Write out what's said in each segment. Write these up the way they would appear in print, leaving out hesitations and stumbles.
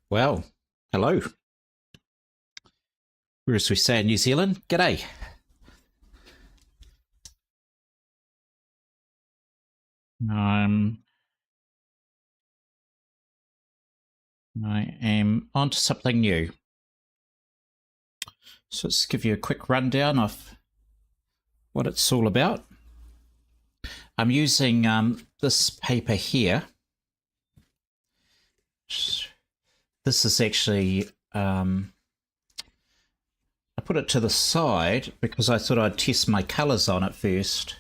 Well, hello. Or as we say in New Zealand, g'day. Um, I am on to something new. So let's give you a quick rundown of what it's all about. I'm using this paper here. This is actually, I put it to the side because I thought I'd test my colours on it first.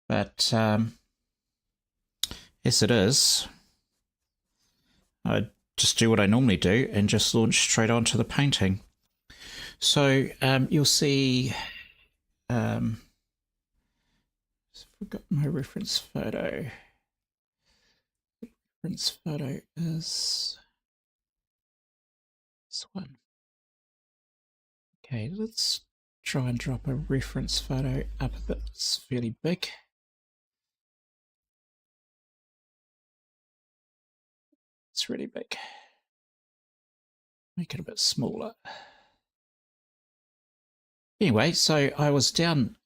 But as it is, I just do what I normally do and just launch straight onto the painting. So you'll see, I've got my reference photo. Reference photo is this one. Okay, let's try and drop a reference photo up a bit. It's fairly big. It's really big. Make it a bit smaller. Anyway, so I was down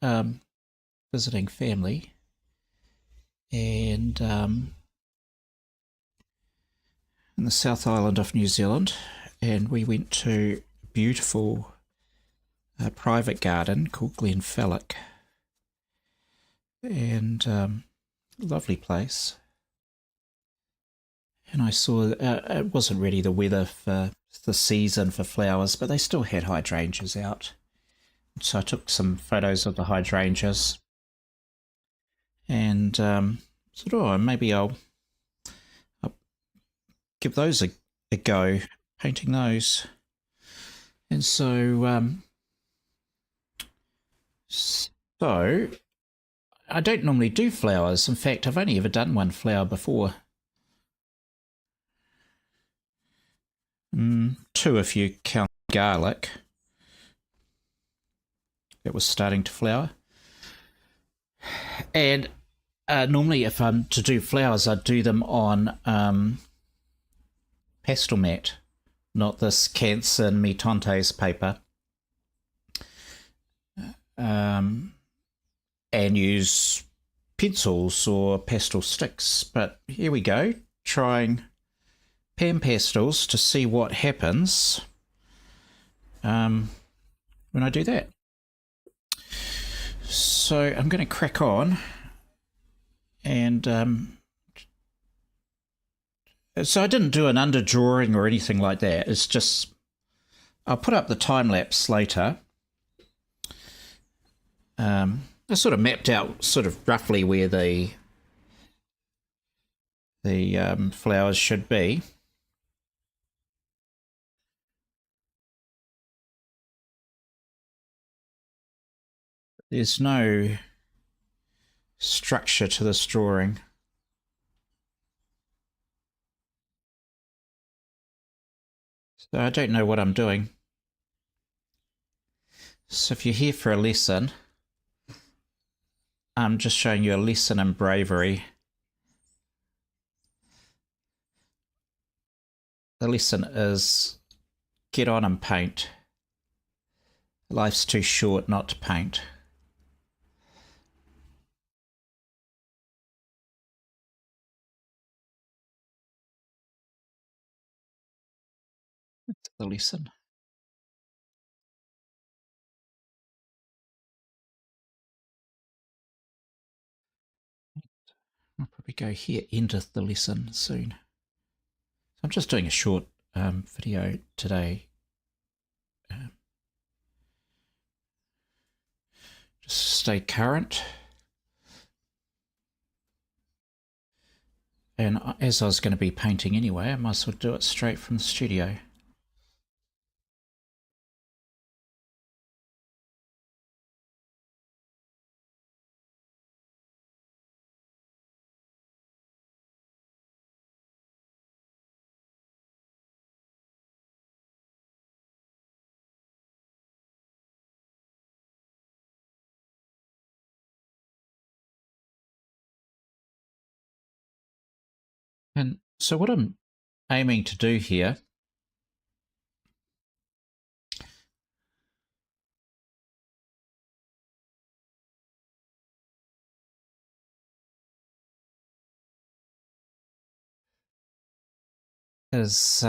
visiting family, and in the South Island of New Zealand, and we went to a beautiful private garden called Glenfelloch, and lovely place. And I saw it wasn't really the weather for the season for flowers, but they still had hydrangeas out. So I took some photos of the hydrangeas and thought, oh, maybe I'll give those a go, painting those. And so I don't normally do flowers. In fact, I've only ever done one flower before. Two if you count garlic. It was starting to flower. And normally if I'm to do flowers, I'd do them on pastel mat, not this Canson MiTientes paper. And use pencils or pastel sticks. But here we go, trying pan pastels to see what happens when I do that. So I'm going to crack on, and so I didn't do an underdrawing or anything like that. It's just I'll put up the time lapse later. I sort of mapped out sort of roughly where the flowers should be. There's no structure to this drawing. So I don't know what I'm doing. So if you're here for a lesson, I'm just showing you a lesson in bravery. The lesson is get on and paint. Life's too short not to paint. That's the lesson. I'll probably go here, end of the lesson soon. I'm just doing a short video today. Just stay current. And as I was going to be painting anyway, I might as well do it straight from the studio. And so what I'm aiming to do here is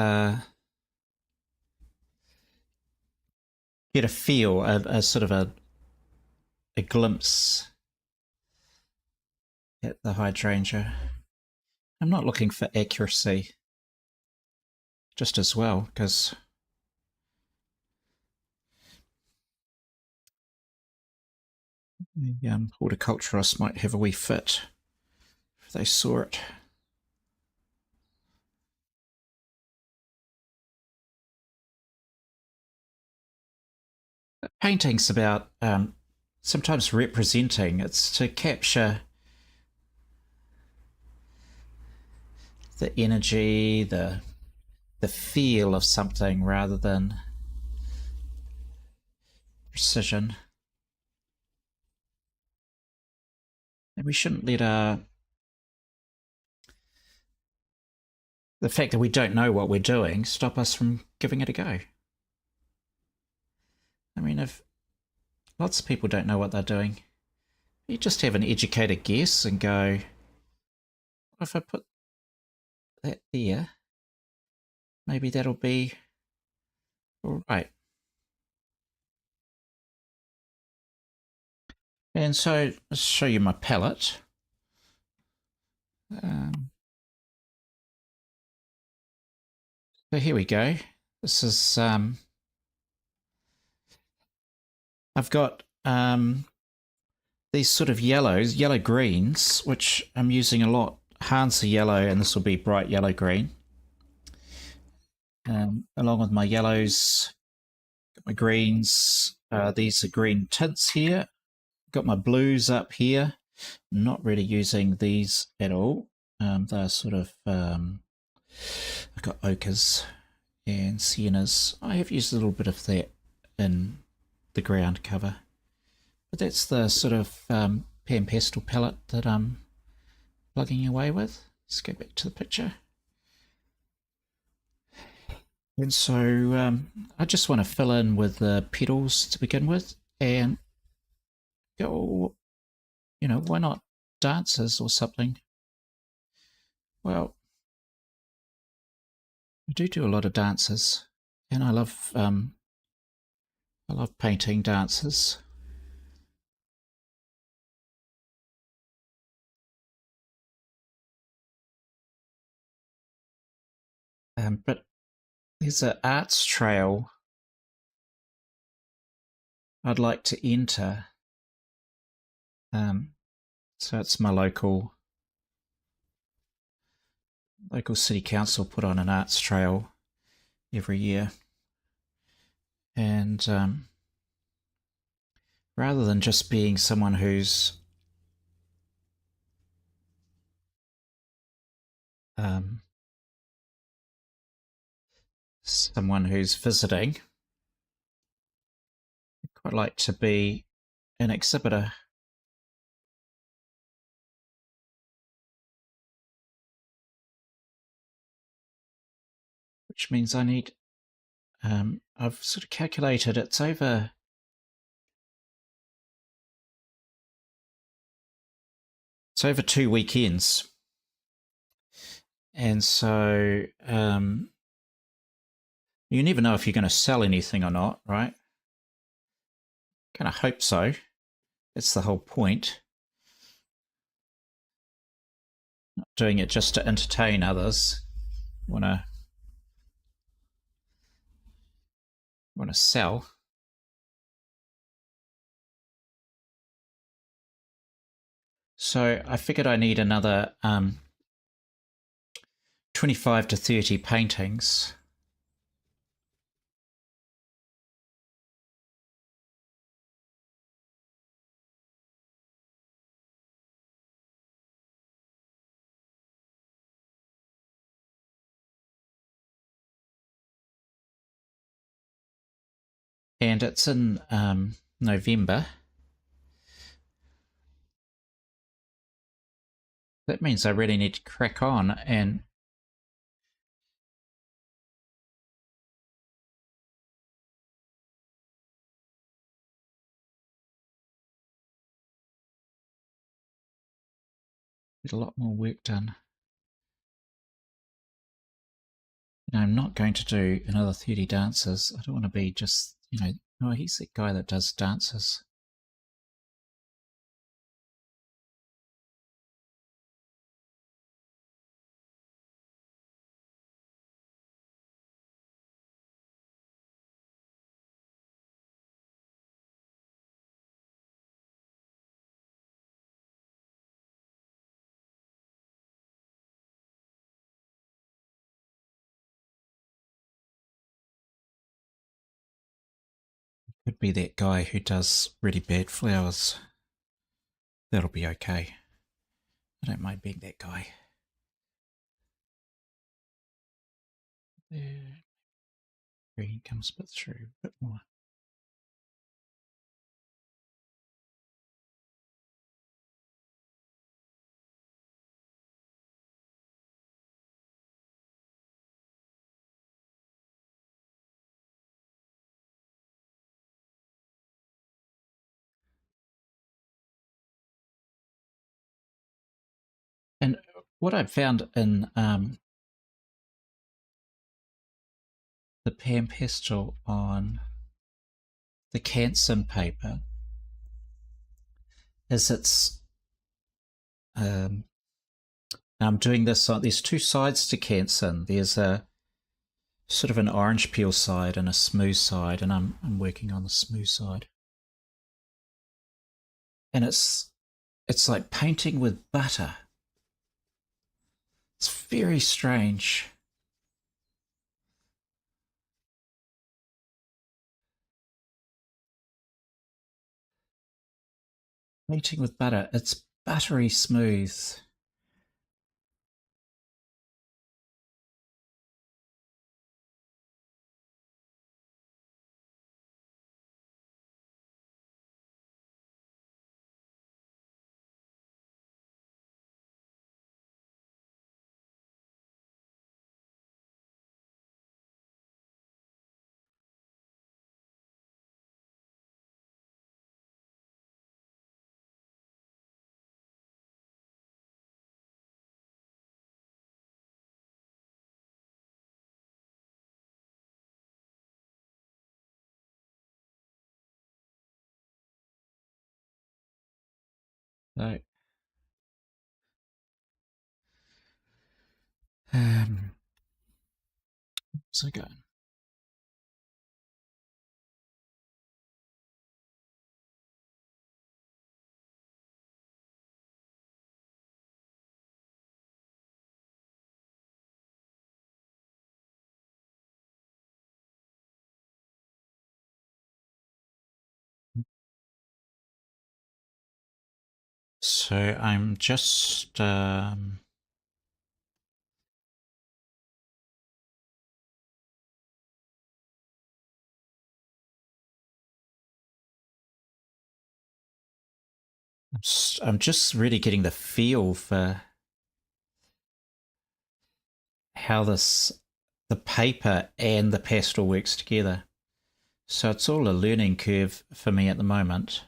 get a feel, a sort of a glimpse at the hydrangea. I'm not looking for accuracy just as well, because the horticulturists might have a wee fit if they saw it. Painting's about sometimes representing. It's to capture the energy, the feel of something rather than precision. And we shouldn't let the fact that we don't know what we're doing stop us from giving it a go. I mean, if lots of people don't know what they're doing, you just have an educated guess and go, if I put that there, maybe that'll be all right. And so let's show you my palette. So here we go. This is I've got these sort of yellow greens, which I'm using a lot. Hansa yellow, and this will be bright yellow green. Along with my yellows, got my greens. These are green tints here. Got my blues up here. Not really using these at all. They're sort of I've got ochres and siennas. I have used a little bit of that in the ground cover, but that's the sort of pan pastel palette that I'm plugging away with. Let's go back to the picture. And so I just want to fill in with the petals to begin with, and go, you know, why not dances or something? Well, I do a lot of dances, and I love painting dances. But there's an arts trail I'd like to enter. So it's my local city council put on an arts trail every year, and rather than just being someone who's visiting, I'd quite like to be an exhibitor. Which means I need, I've sort of calculated it's over 2 weekends. And so you never know if you're going to sell anything or not, right? Kind of hope so. That's the whole point. Not doing it just to entertain others. Want to sell. So I figured I need another 25 to 30 paintings. And it's in November. That means I really need to crack on and Get a lot more work done. And I'm not going to do another 30 dances. I don't want to be just, oh, he's that guy that does dances. Could be that guy who does really bad flowers. That'll be okay. I don't mind being that guy. There. Green comes a bit through, a bit more. And what I've found in the pan pastel on the Canson paper is I'm doing this on, there's two sides to Canson. There's a sort of an orange peel side and a smooth side, and I'm working on the smooth side. And it's like painting with butter. It's very strange. Painting with butter. It's buttery smooth. So, um, so go. So I'm just I'm just really getting the feel for how the paper and the pastel works together. So it's all a learning curve for me at the moment.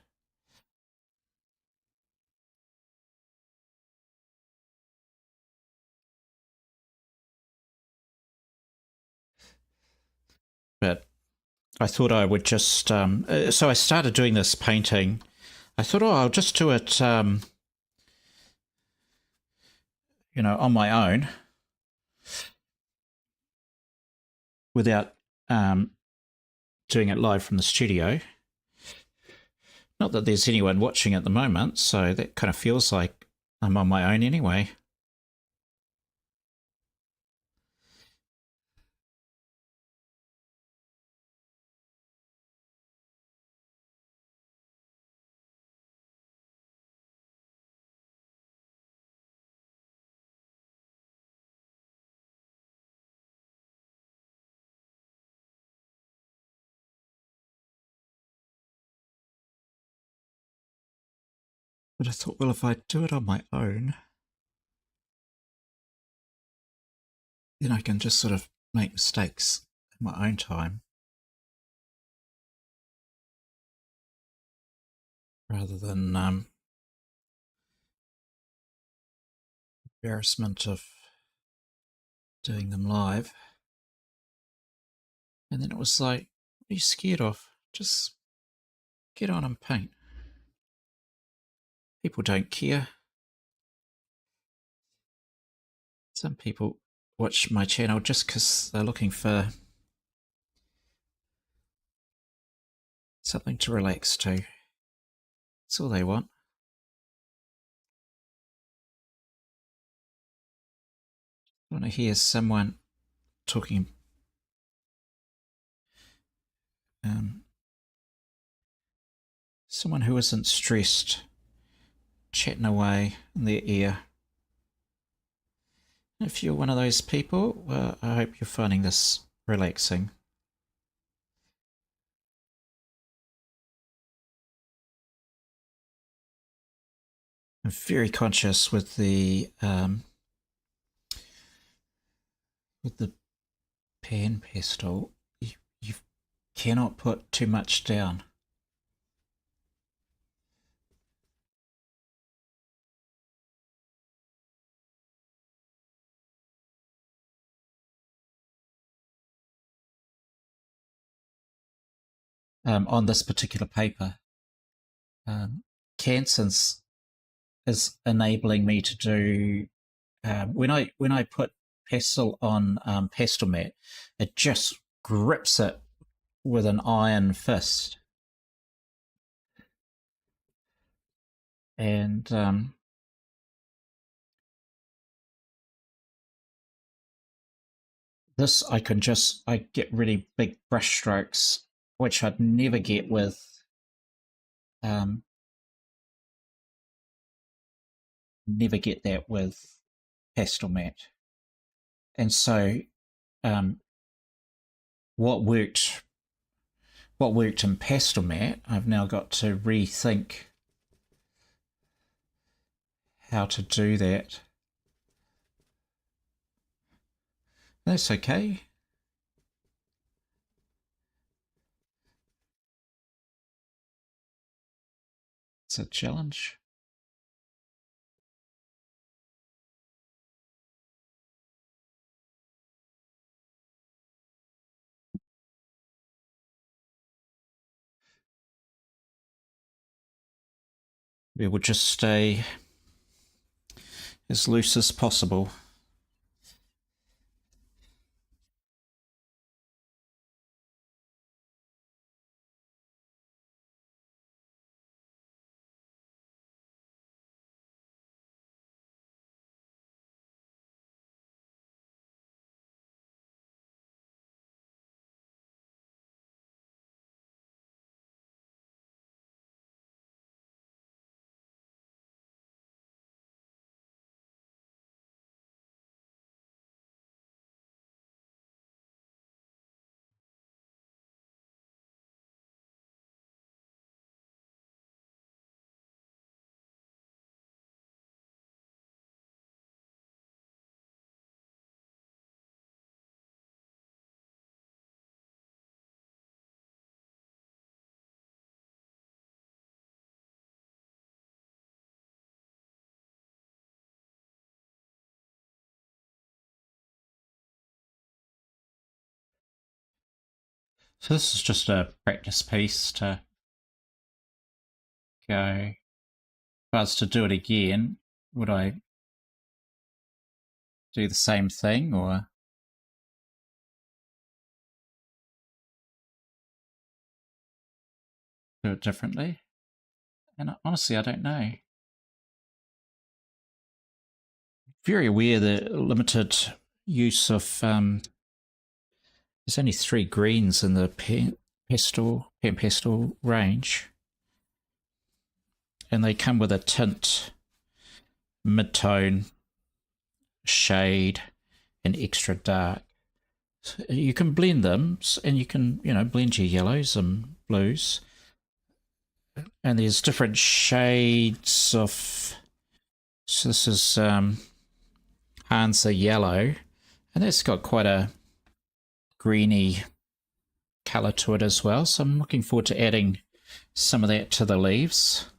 But I thought I would just so I started doing this painting. I thought, oh, I'll just do it, on my own without doing it live from the studio. Not that there's anyone watching at the moment, so that kind of feels like I'm on my own anyway. But I thought, well, if I do it on my own, then I can just sort of make mistakes in my own time rather than embarrassment of doing them live. And then it was like, what are you scared of? Just get on and paint. People don't care. Some people watch my channel just because they're looking for something to relax to. That's all they want. I want to hear someone talking, someone who isn't stressed, chatting away in their ear. If you're one of those people, well, I hope you're finding this relaxing. I'm very conscious with the pan pastel. You cannot put too much down. On this particular paper, Canson is enabling me to do when I put Pastel on Pastel mat, it just grips it with an iron fist, and this I get really big brush strokes, which I'd never get with never get that with Pastel mat. And so what worked in Pastel mat, I've now got to rethink how to do that. That's okay. It's a challenge. We will just stay as loose as possible. So this is just a practice piece to go. If I was to do it again, would I do the same thing or do it differently? And honestly, I don't know. Very aware the limited use of there's only 3 greens in the pan pastel range, and they come with a tint, mid-tone, shade, and extra dark. So you can blend them, and you can blend your yellows and blues, and there's different shades of. So this is Hansa yellow, and that's got quite a greeny colour to it as well. So I'm looking forward to adding some of that to the leaves.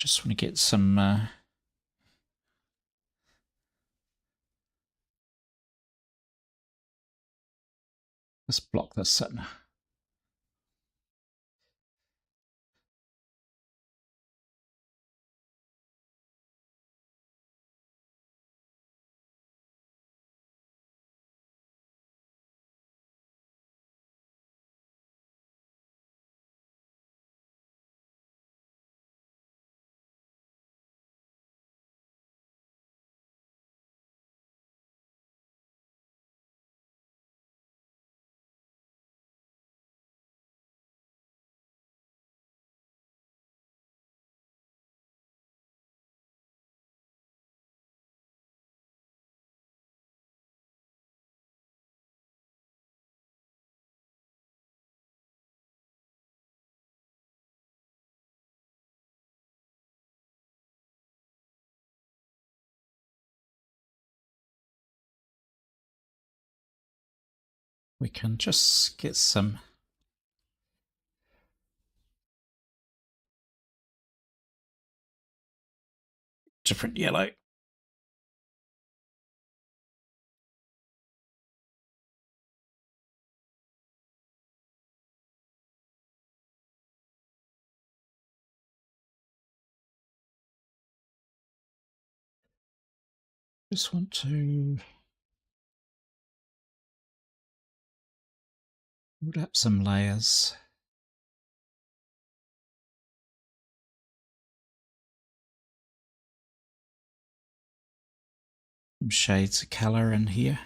Just want to get some let's block this in. We can just get some different yellow. Just want to put up some layers. Some shades of colour in here.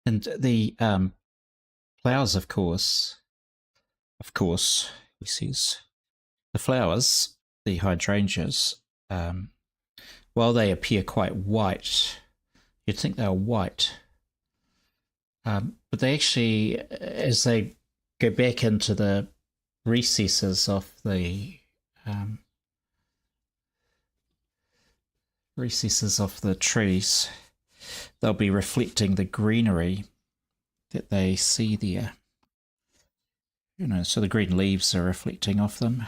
And the flowers, of course, he says, the flowers, the hydrangeas, while they appear quite white, you'd think they were white, but they actually, as they go back into the um, recesses of the trees, they'll be reflecting the greenery that they see there. You know, so the green leaves are reflecting off them.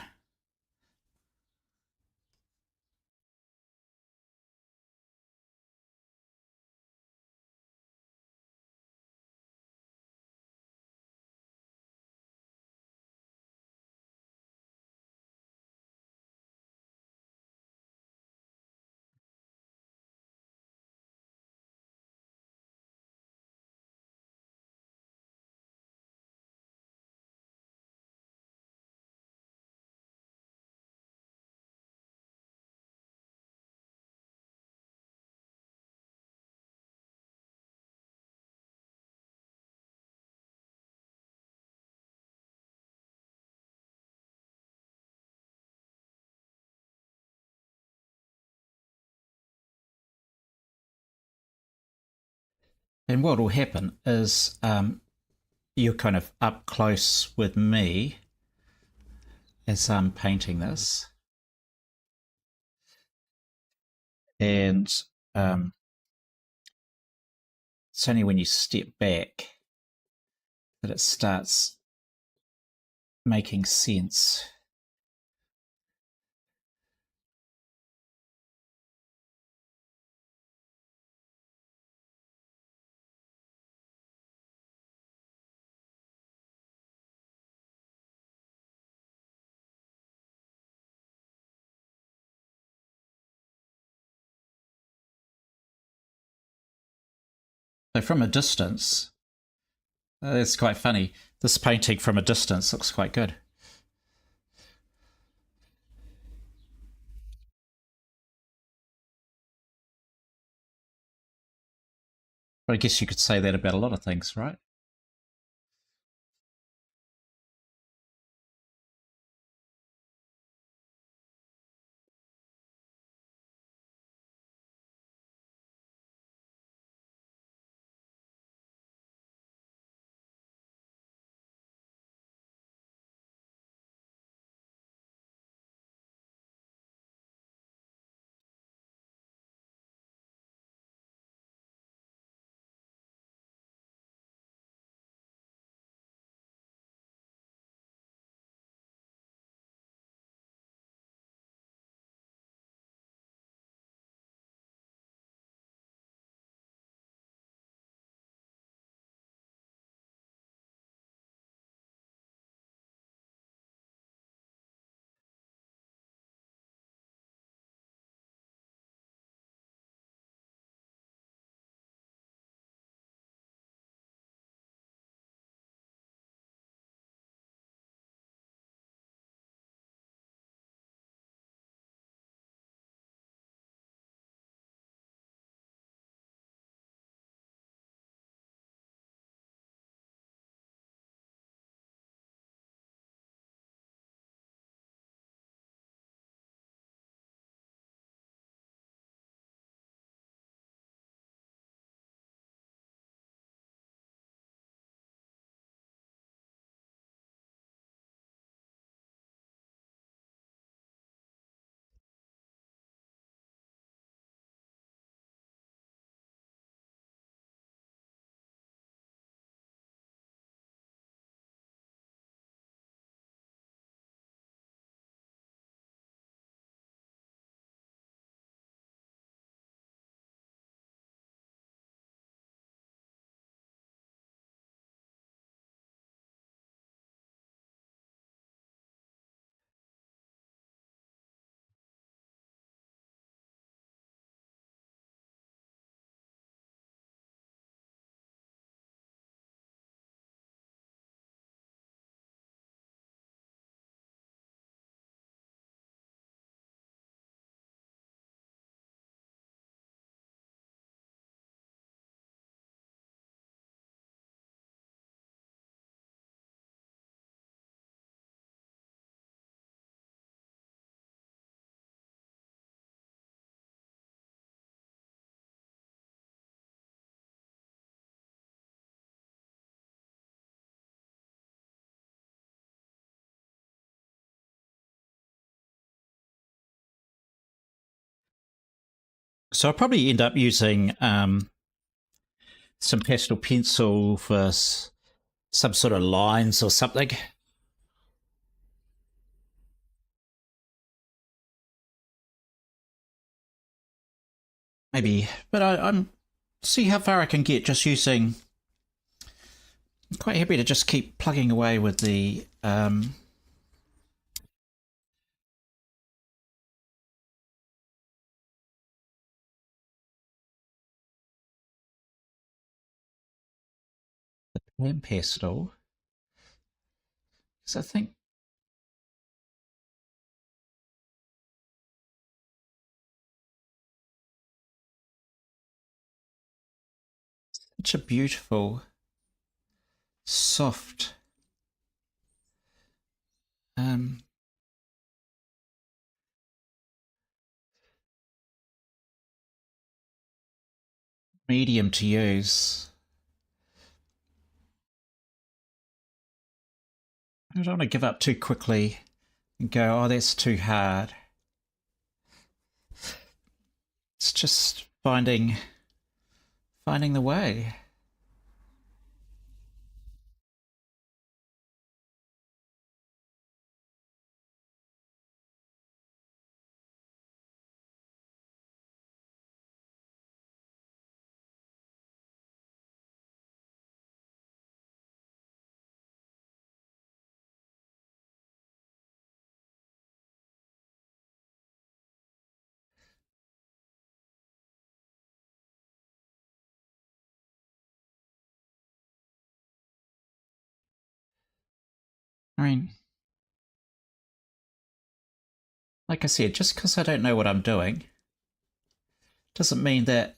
And what will happen is you're kind of up close with me as I'm painting this. And it's only when you step back that it starts making sense. So from a distance, it's quite funny. This painting from a distance looks quite good. But I guess you could say that about a lot of things, right? So I'll probably end up using some pastel pencil for some sort of lines or something. Maybe, but I'm see how far I can get just using. I'm quite happy to just keep plugging away with the pan pastel, because I think such a beautiful, soft, um, medium to use. I don't want to give up too quickly and go, oh, that's too hard. It's just finding the way. I mean, like I said, just because I don't know what I'm doing doesn't mean that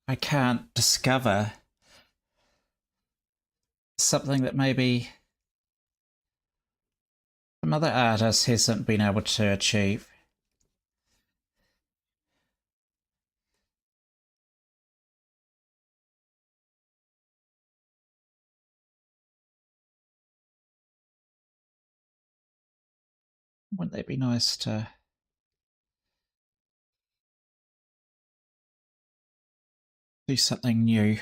I can't discover something that maybe some other artist hasn't been able to achieve. Wouldn't that be nice to do something new?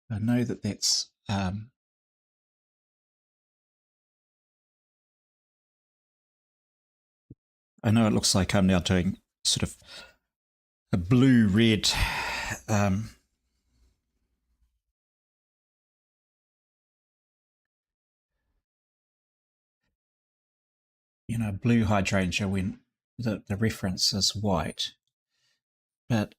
I know that that's. I know it looks like I'm now doing sort of a blue red. Um, blue hydrangea when the reference is white, but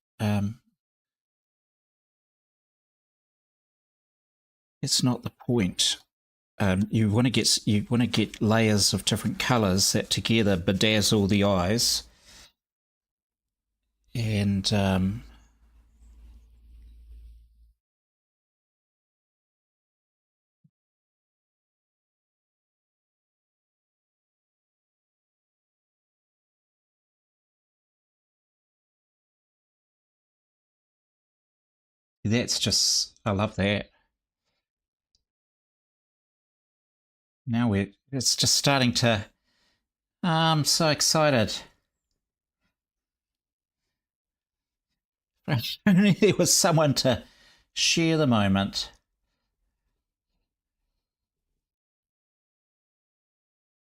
it's not the point. You want to get layers of different colours that together bedazzle the eyes, and that's just I love that. Now it's just starting to. I'm so excited. If only there was someone to share the moment.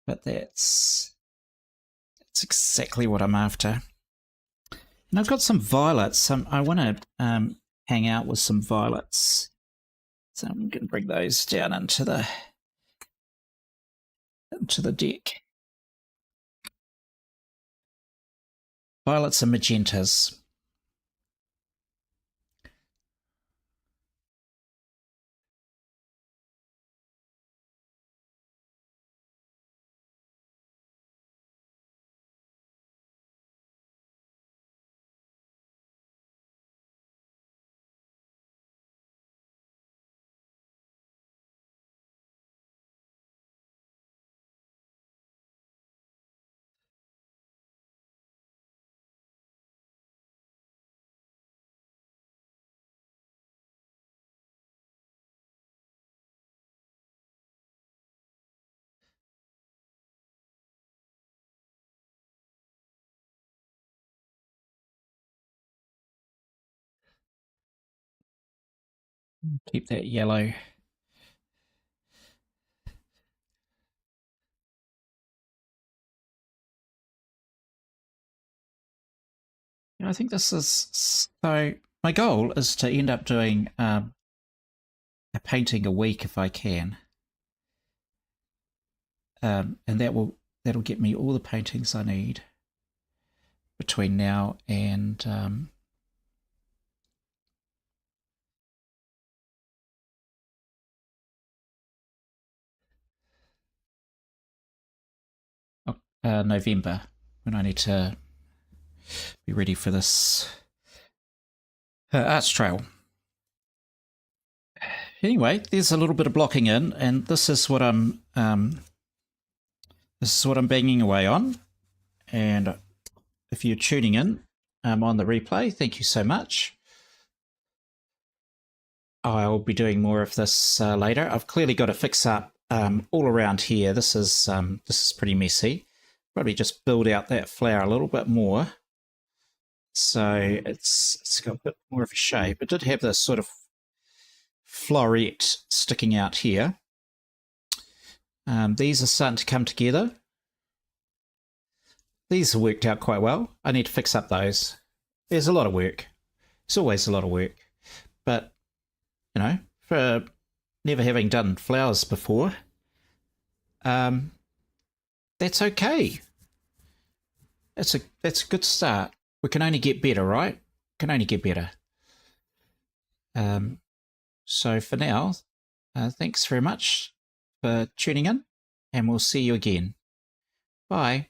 But that's exactly what I'm after. And I've got some violets. I want to hang out with some violets. So I'm going to bring those down into the deck. Violets and magentas. Keep that yellow. I think this is so. My goal is to end up doing a painting a week if I can, and that'll get me all the paintings I need between now and November, when I need to be ready for this arts trail. Anyway, there's a little bit of blocking in, and this is what I'm banging away on. And if you're tuning in on the replay, thank you so much. I'll be doing more of this later. I've clearly got to fix up all around here. This is pretty messy. Probably just build out that flower a little bit more, so it's got a bit more of a shape. It did have this sort of floret sticking out here. These are starting to come together. These have worked out quite well. I need to fix up those. There's a lot of work. It's always a lot of work, but you know, for never having done flowers before, that's okay. That's a good start. We can only get better, right? Can only get better. So for now, thanks very much for tuning in, and we'll see you again. Bye.